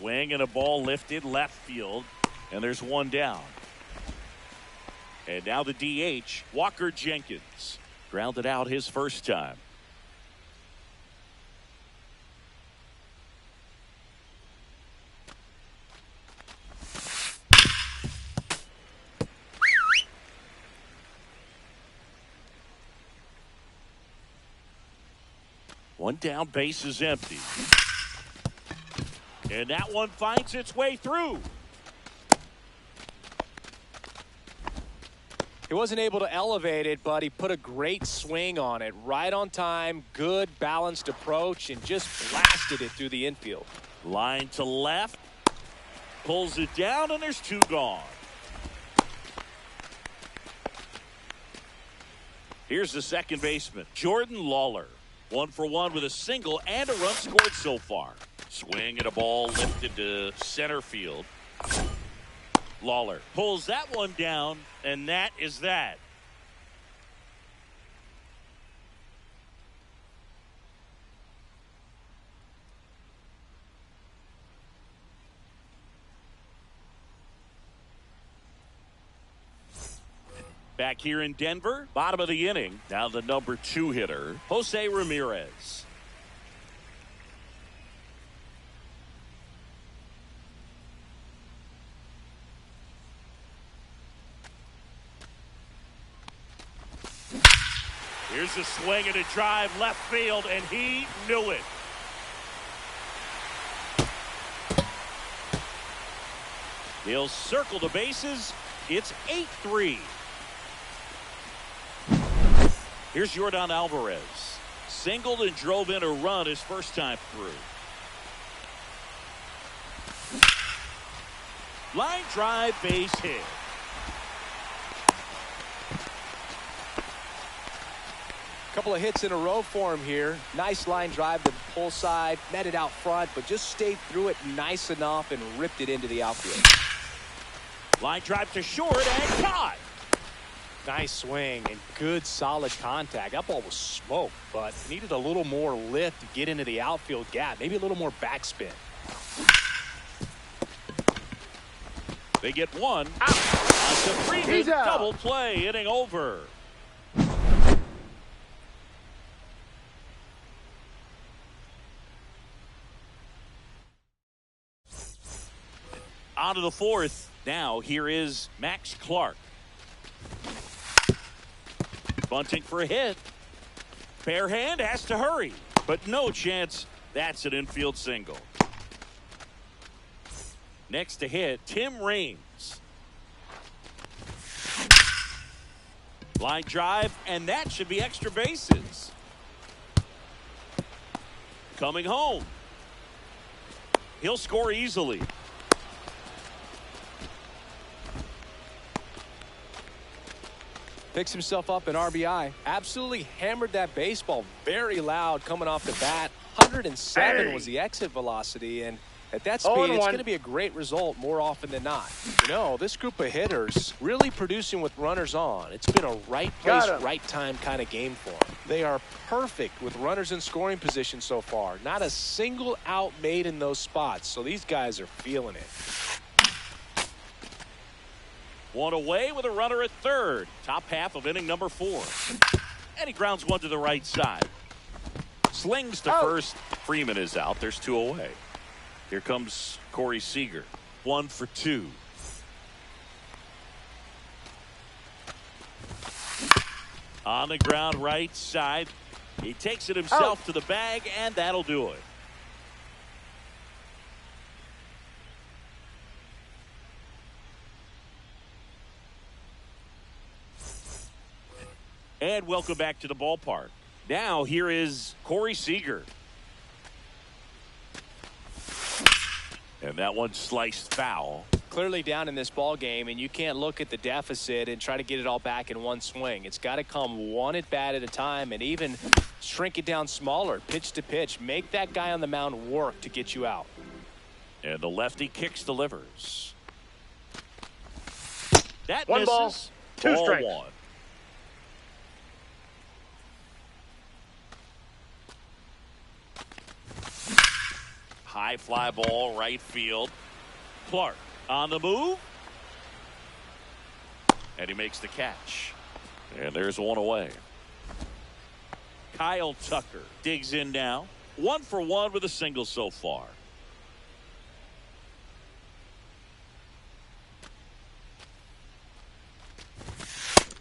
Swing and a ball lifted left field, and there's one down. And now the DH, Walker Jenkins, grounded out his first time. One down, base is empty. And that one finds its way through. He wasn't able to elevate it, but he put a great swing on it. Right on time, good balanced approach, and just blasted it through the infield. Line to left. Pulls it down, and there's two gone. Here's the second baseman, Jordan Lawler. 1 for 1 with a single and a run scored so far. Swing and a ball lifted to center field. Lawler pulls that one down, and that is that. Back here in Denver, bottom of the inning. Now the number 2 hitter, Jose Ramirez. Here's a swing and a drive left field, and he knew it. He'll circle the bases. It's 8-3. Here's Yordan Alvarez. Singled and drove in a run his first time through. Line drive, base hit. Couple of hits in a row for him here. Nice line drive to the pull side, met it out front, but just stayed through it nice enough and ripped it into the outfield. Line drive to short and caught. Nice swing and good solid contact. That ball was smoked, but needed a little more lift to get into the outfield gap. Maybe a little more backspin. They get one out. It's a three-hit double play, inning over. On to the fourth. Now here is Max Clark. Bunting for a hit. Bare hand has to hurry, but no chance. That's an infield single. Next to hit, Tim Raines. Line drive, and that should be extra bases. Coming home. He'll score easily. Picks himself up an RBI. Absolutely hammered that baseball. Very loud coming off the bat. 107 was the exit velocity, and at that speed, it's going to be a great result more often than not. You know, this group of hitters really producing with runners on. It's been a right place, right time kind of game for them. They are perfect with runners in scoring position so far. Not a single out made in those spots, so these guys are feeling it. One away with a runner at third. Top half of inning number 4. And he grounds one to the right side. Slings to first. Freeman is out. There's 2 away. Here comes Corey Seager. 1 for 2. On the ground right side. He takes it himself to the bag, and that'll do it. And welcome back to the ballpark. Now here is Corey Seager. And that one sliced foul. Clearly down in this ball game, and you can't look at the deficit and try to get it all back in one swing. It's got to come one at bat at a time, and even shrink it down smaller, pitch to pitch. Make that guy on the mound work to get you out. And the lefty kicks, delivers. That one misses. ball, 2 strikes. 1. High fly ball, right field. Clark on the move. And he makes the catch. And there's one away. Kyle Tucker digs in now. 1 for 1 with a single so far.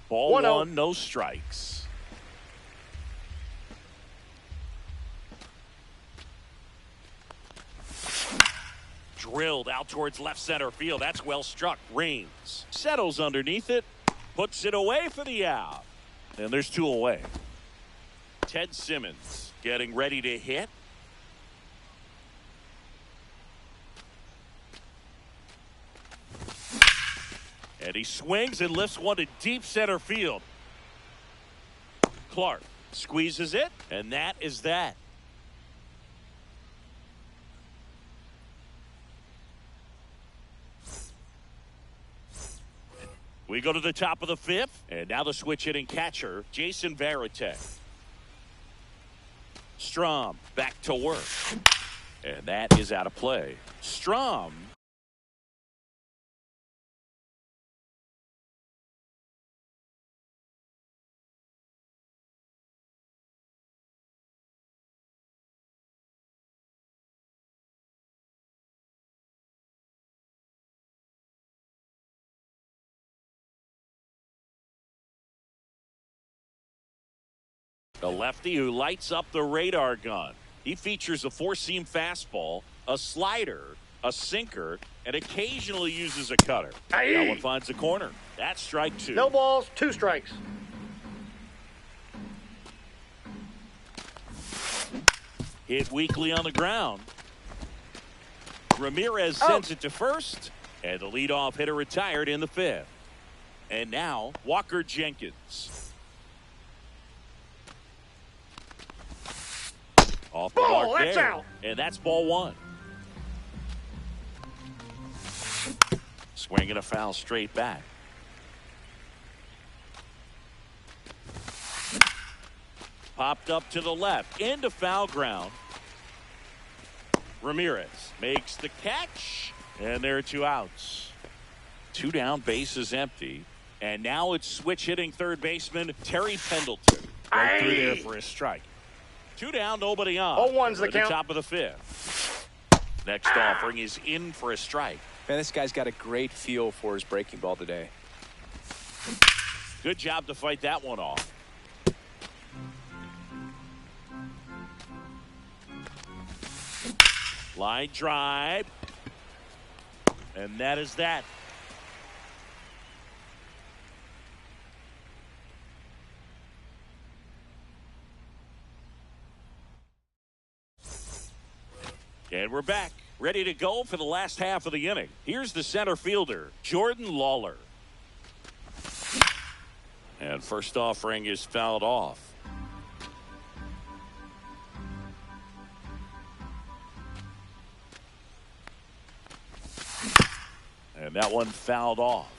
Ball 1, no strikes. Drilled out towards left center field. That's well struck. Raines settles underneath it. Puts it away for the out. And there's 2 away. Ted Simmons getting ready to hit. And he swings and lifts one to deep center field. Clark squeezes it, and that is that. We go to the top of the 5th, and now the switch hitting catcher, Jason Varitek. Strom back to work. And that is out of play. Strom. The lefty who lights up the radar gun. He features a 4-seam fastball, a slider, a sinker, and occasionally uses a cutter. Aye. That one finds the corner. That's strike 2. No balls, 2 strikes. Hit weakly on the ground. Ramirez sends it to first, and the leadoff hitter retired in the 5th. And now Walker Jenkins. Off the mark that's there. out. And that's ball 1. Swinging a foul straight back. Popped up to the left. Into foul ground. Ramirez makes the catch. And there are 2 outs. 2 down, bases empty. And now it's switch hitting third baseman Terry Pendleton. Right through there for a strike. 2 down, nobody on. 0-1's the count. Top of the 5th. Next offering is in for a strike. Man, this guy's got a great feel for his breaking ball today. Good job to fight that one off. Line drive. And that is that. And we're back, ready to go for the last half of the inning. Here's the center fielder, Jordan Lawler. And first offering is fouled off. And that one fouled off.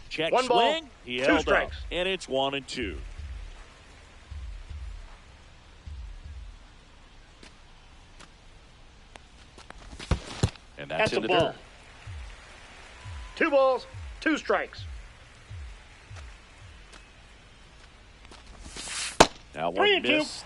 Check 1 ball, swing. He 2 held strikes. up, and it's 1-2. And that's in a the ball. dirt. 2 balls, 2 strikes. That one 3-2. missed.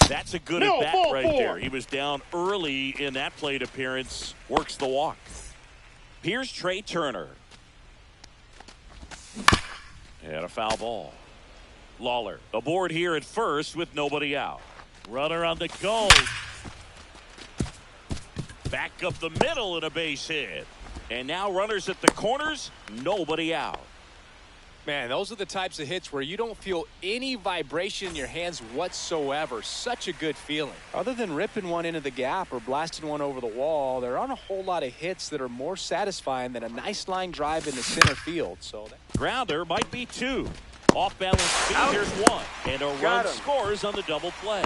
That's a good at bat right there. He was down early in that plate appearance. Works the walk. Here's Trey Turner. And a foul ball. Lawler aboard here at first with nobody out. Runner on the go. Back up the middle and a base hit. And now runners at the corners. Nobody out. Man, those are the types of hits where you don't feel any vibration in your hands whatsoever. Such a good feeling. Other than ripping one into the gap or blasting one over the wall, there aren't a whole lot of hits that are more satisfying than a nice line drive into center field. So Grounder might be 2. Off balance speed, here's one. And a run scores on the double play.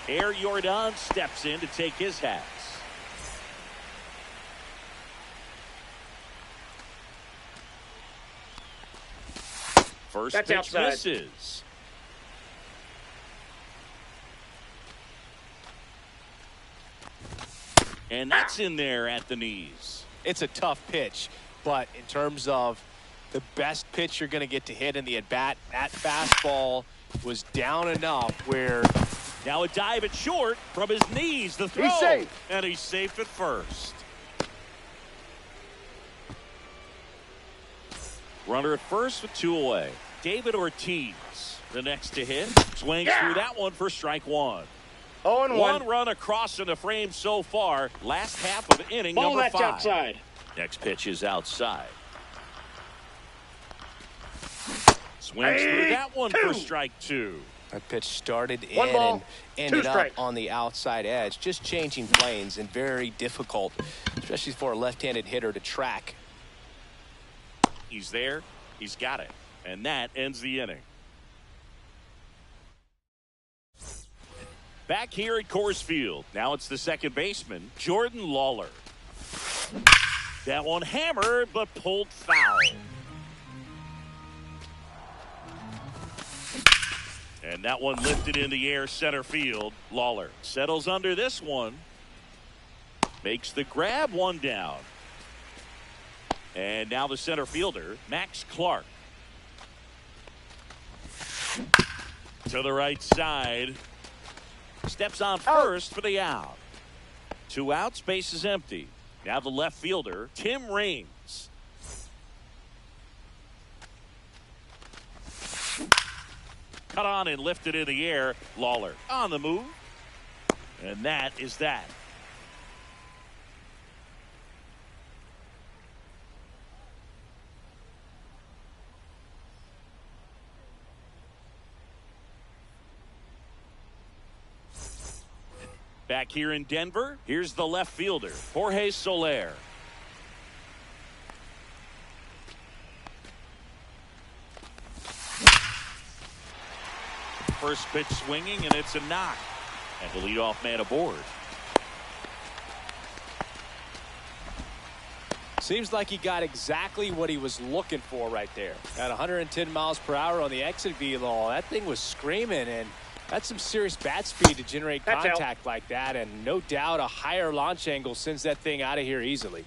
Air Jordan steps in to take his hats. First pitch outside. Misses. And that's in there at the knees. It's a tough pitch, but in terms of the best pitch you're going to get to hit in the at-bat, that fastball was down enough where... Now a dive at short from his knees. The throw. He's safe. And he's safe at first. Runner at first with 2 away. David Ortiz, the next to hit. Swings through that one for strike one. 0-1. One run across in the frame so far. Last half of inning number 5. That's outside. Next pitch is outside. Swings through that one for strike 2. That pitch started in and ended up on the outside edge. Just changing planes and very difficult, especially for a left-handed hitter to track. He's there. He's got it. And that ends the inning. Back here at Coors Field. Now it's the second baseman, Jordan Lawler. That one hammered, but pulled foul. And that one lifted in the air center field. Lawler settles under this one. Makes the grab, one down. And now the center fielder, Max Clark. To the right side. Steps on first for the out. 2 outs, base is empty. Now the left fielder, Tim Raines. Cut on and lifted in the air. Lawler on the move. And that is that. Back here in Denver, here's the left fielder, Jorge Soler. First pitch swinging, and it's a knock. And the leadoff man aboard. Seems like he got exactly what he was looking for right there. At 110 miles per hour on the exit velo, that thing was screaming, and that's some serious bat speed to generate contact like that, and no doubt a higher launch angle sends that thing out of here easily.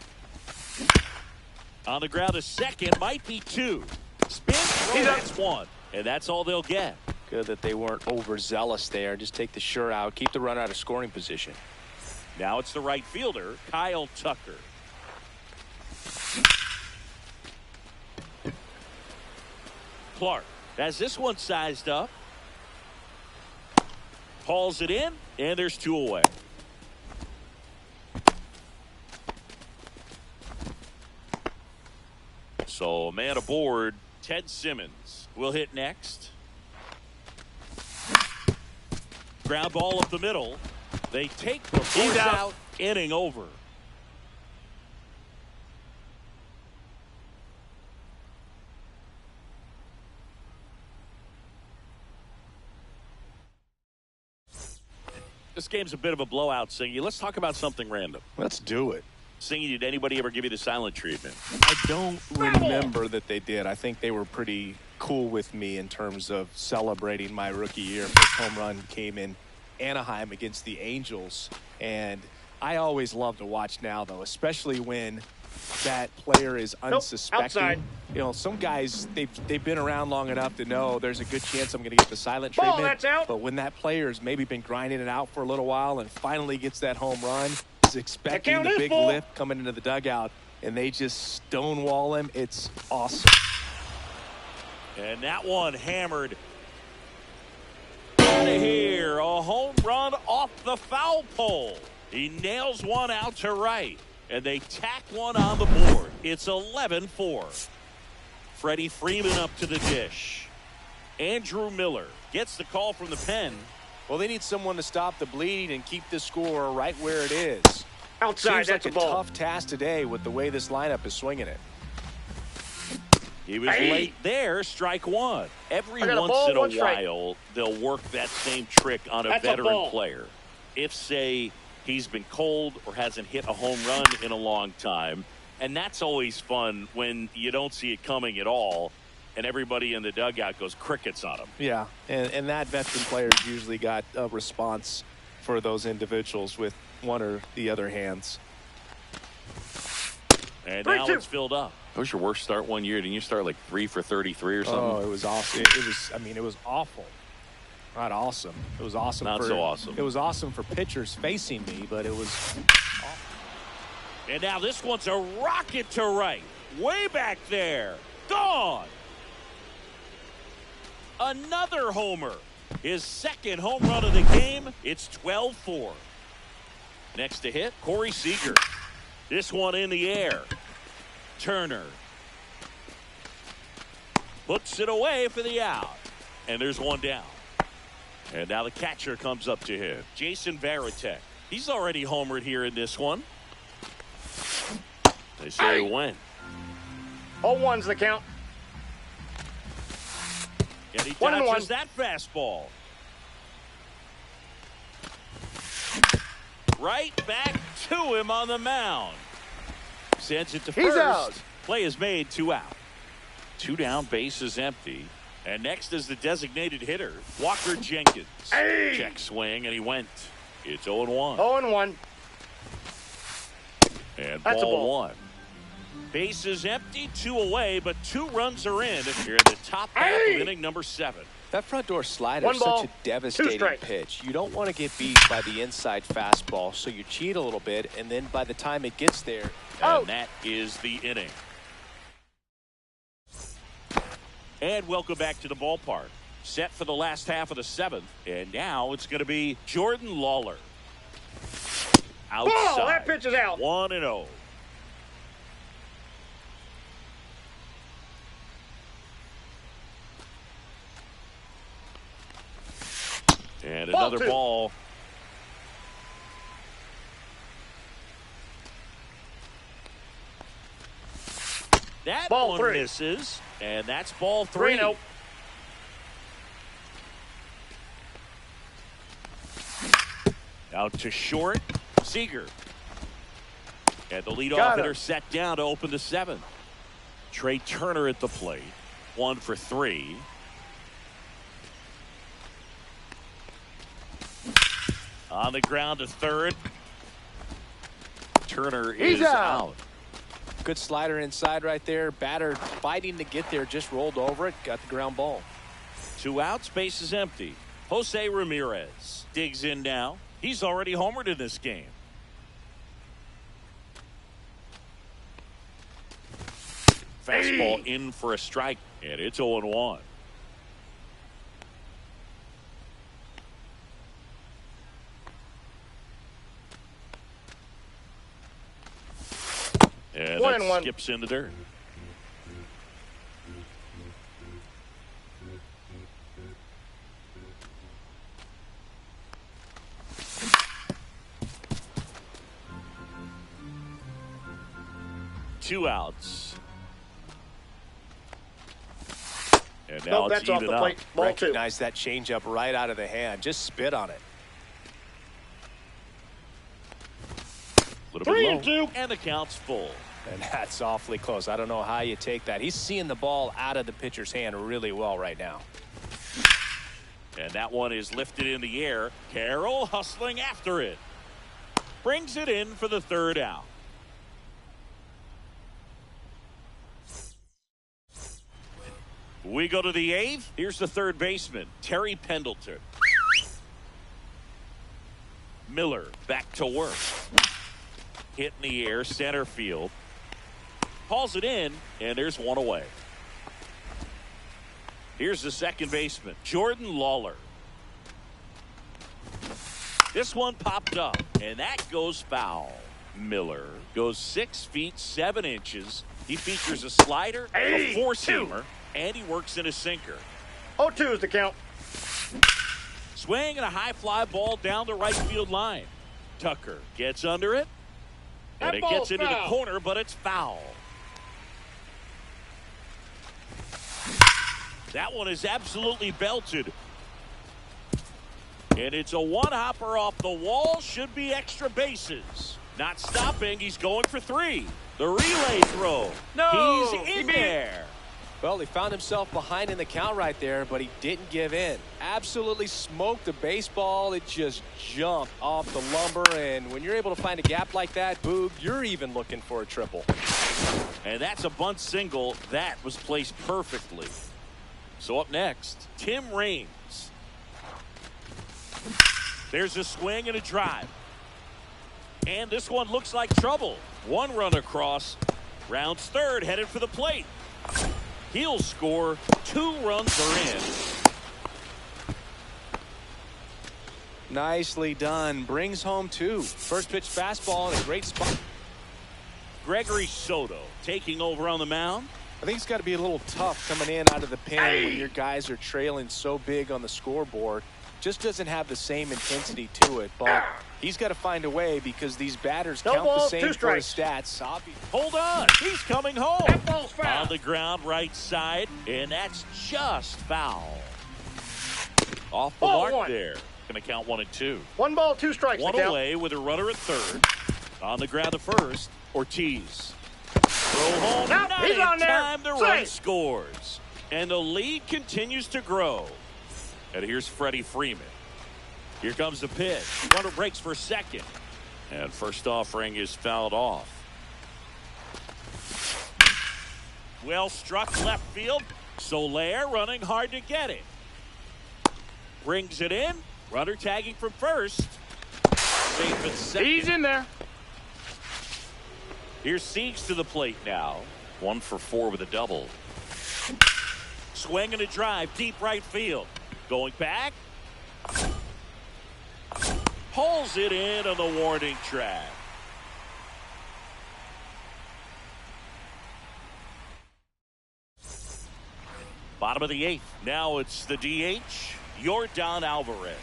On the ground to second, might be 2. Spin, throw, that's 1. And that's all they'll get. Good that they weren't overzealous there. Just take the sure out, keep the runner out of scoring position. Now it's the right fielder, Kyle Tucker. Clark has this one sized up. Hauls it in, and there's 2 away. So, man aboard, Ted Simmons will hit next. Ground ball up the middle. They take the force out, inning over. This game's a bit of a blowout, Singy. Let's talk about something random. Let's do it. Singy, did anybody ever give you the silent treatment? I don't remember that they did. I think they were pretty cool with me in terms of celebrating my rookie year. First home run came in Anaheim against the Angels. And I always love to watch now, though, especially when that player is unsuspecting. Outside. You know, some guys, they've been around long enough to know there's a good chance I'm going to get the silent treatment. That's out. But when that player's maybe been grinding it out for a little while and finally gets that home run, he's expecting the big lift coming into the dugout, and they just stonewall him. It's awesome. And that one hammered out of here. A home run off the foul pole. He nails one out to right. And they tack one on the board. It's 11-4. Freddie Freeman up to the dish. Andrew Miller gets the call from the pen. Well, they need someone to stop the bleed and keep this score right where it is. Outside, Seems that's like a ball. Tough task today with the way this lineup is swinging it. He was late there, strike one. Every once in a while, they'll work that same trick on a veteran player. If, say, he's been cold or hasn't hit a home run in a long time, and that's always fun when you don't see it coming at all, and everybody in the dugout goes crickets on him. Yeah, and that veteran player's usually got a response for those individuals with one or the other hands. And now it's filled up. What was your worst start one year? Didn't you start like 3 for 33 or something? Oh, it was awesome. It was awful. Not awesome. It was awesome. Not so awesome. It was awesome for pitchers facing me, but it was awful. And now this one's a rocket to right. Way back there. Gone. Another homer. His second home run of the game. It's 12-4. Next to hit, Corey Seager. This one in the air. Turner puts it away for the out. And there's one down. And now the catcher comes up to him. Jason Varitek. He's already homered here in this one. They say when. 0-1's the count. And he dodges that fastball. Right back to him on the mound. Sends it to first. He's out. Play is made, 2 out. 2 down, base is empty. And next is the designated hitter, Walker Jenkins. Check swing, and he went. It's 0-1. 0-1. And That's ball 1. Base is empty, 2 away, but 2 runs are in here in the top half of inning number 7. That front door slider is such a devastating pitch. You don't want to get beat by the inside fastball, so you cheat a little bit, and then by the time it gets there. And that is the inning. And welcome back to the ballpark. Set for the last half of the 7th, and now it's going to be Jordan Lawler. Outside. Ball, that pitch is out. 1-0. And another ball. That ball one 3. misses, and that's ball 3. 3-0. Out to short, Seager. And the leadoff hitter set down to open the 7th. Trey Turner at the plate. 1 for 3. On the ground to third. Turner is out. Good slider inside right there. Batter fighting to get there, just rolled over it, got the ground ball. 2 outs, base is empty. Jose Ramirez digs in now. He's already homered in this game. Fastball in for a strike, and it's 0-1. And that skips in the dirt. Two outs. And now it's that's off even the plate. up. Ball 2. Recognize that changeup right out of the hand. Just spit on it. A little bit low. And the count's full. And that's awfully close. I don't know how you take that. He's seeing the ball out of the pitcher's hand really well right now. And that one is lifted in the air. Carroll hustling after it. Brings it in for the 3rd out. We go to the 8th. Here's the 3rd baseman, Terry Pendleton. Miller back to work. Hit in the air, center field. Calls it in, and there's 1 away. Here's the 2nd baseman, Jordan Lawler. This one popped up, and that goes foul. Miller goes 6 feet 7 inches. He features a slider, a 4-seamer, and he works in a sinker. 0-2 is the count. Swing and a high fly ball down the right field line. Tucker gets under it, and it gets into the corner, but it's foul. That one is absolutely belted. And it's a one-hopper off the wall. Should be extra bases. Not stopping. He's going for 3. The relay throw. No! He's in there. Well, he found himself behind in the count right there, but he didn't give in. Absolutely smoked the baseball. It just jumped off the lumber, and when you're able to find a gap like that, Boog, you're even looking for a triple. And that's a bunt single. That was placed perfectly. So up next, Tim Raines. There's a swing and a drive. And this one looks like trouble. 1 run across. Rounds third, headed for the plate. He'll score. 2 runs are in. Nicely done. Brings home 2. First pitch fastball in a great spot. Gregory Soto taking over on the mound. I think it's got to be a little tough coming in out of the pen when your guys are trailing so big on the scoreboard. Just doesn't have the same intensity to it, but he's got to find a way because these batters count the same for his stats. Hold on. He's coming home. That ball's foul. On the ground right side, and that's just foul. Off the Ball mark 1. there. Going to count 1 and 2. 1 ball, 2 strikes. 1 away with a runner at third. On the ground at first, Ortiz. Throw home. Nope, Not he's in on there. time. The run Safe. scores. And the lead continues to grow. And here's Freddie Freeman. Here comes the pitch. Runner breaks for second. And first offering is fouled off. Well struck left field. Soler running hard to get it. Brings it in. Runner tagging from first. Safe at second. He's in there. Here's Siegs to the plate now. 1 for 4 with a double. Swing and a drive. Deep right field. Going back. Pulls it in on the warning track. Bottom of the 8th. Now it's the DH, Yordan Alvarez.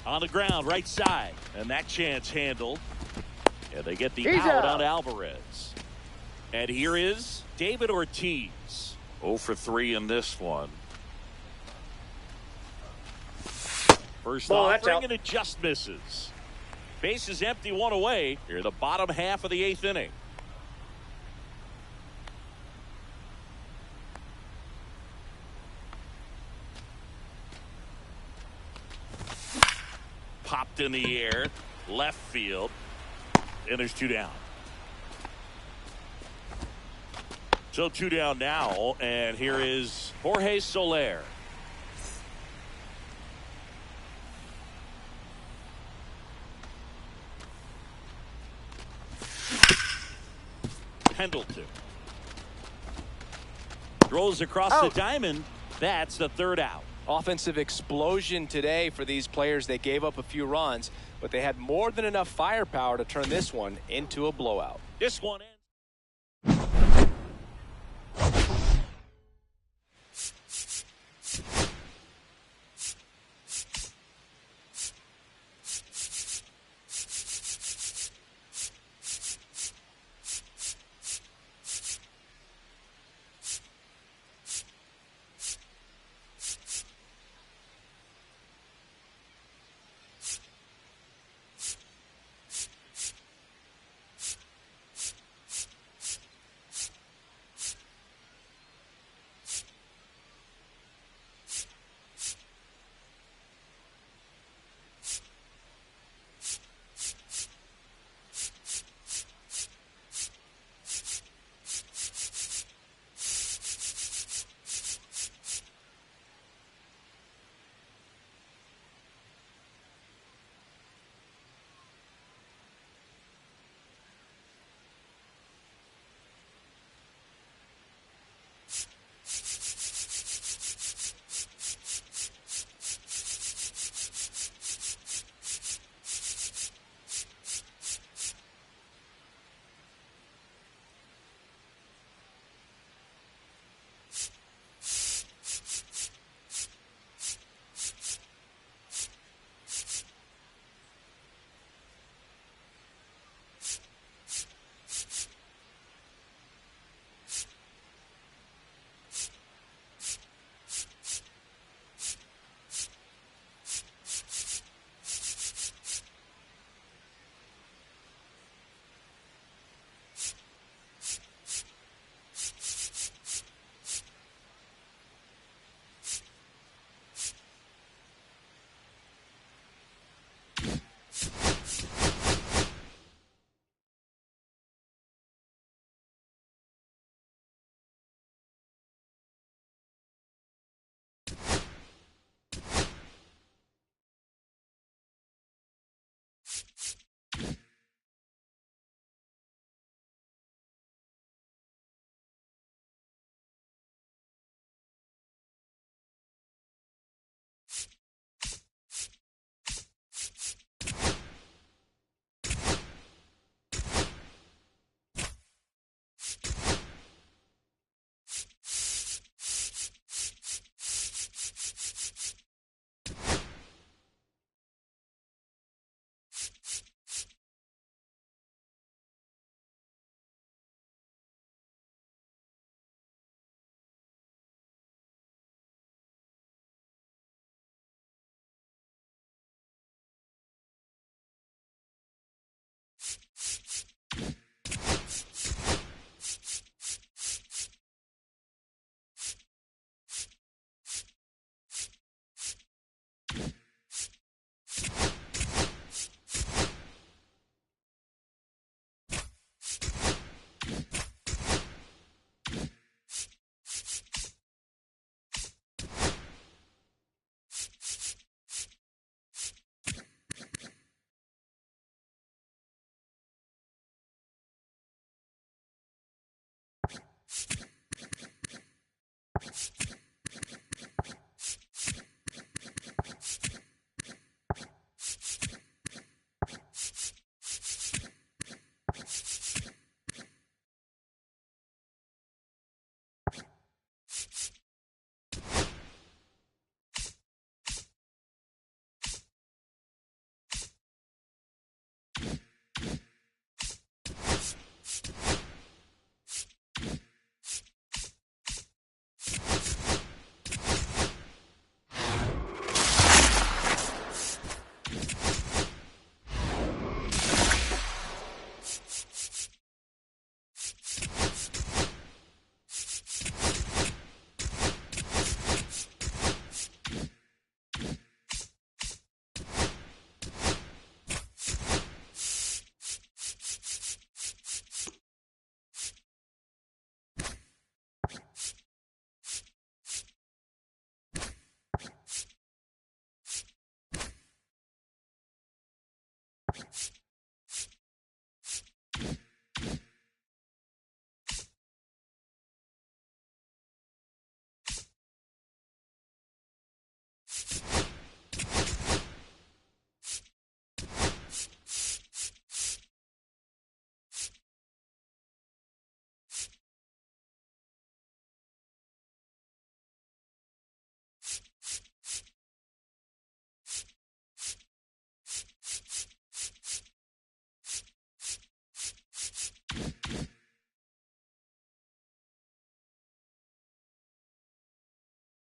On the ground, right side. And that chance handled. And they get the out on Alvarez. And here is David Ortiz. 0 for 3 in this one. First offering, and it just misses. Base is empty, 1 away. Here in the bottom half of the 8th inning. Popped in the air, left field, and there's 2 down. So 2 down now, and here is Jorge Soler. Pendleton throws across the diamond. That's the 3rd out. Offensive explosion today for these players. They gave up a few runs, but they had more than enough firepower to turn this one into a blowout. This one ends.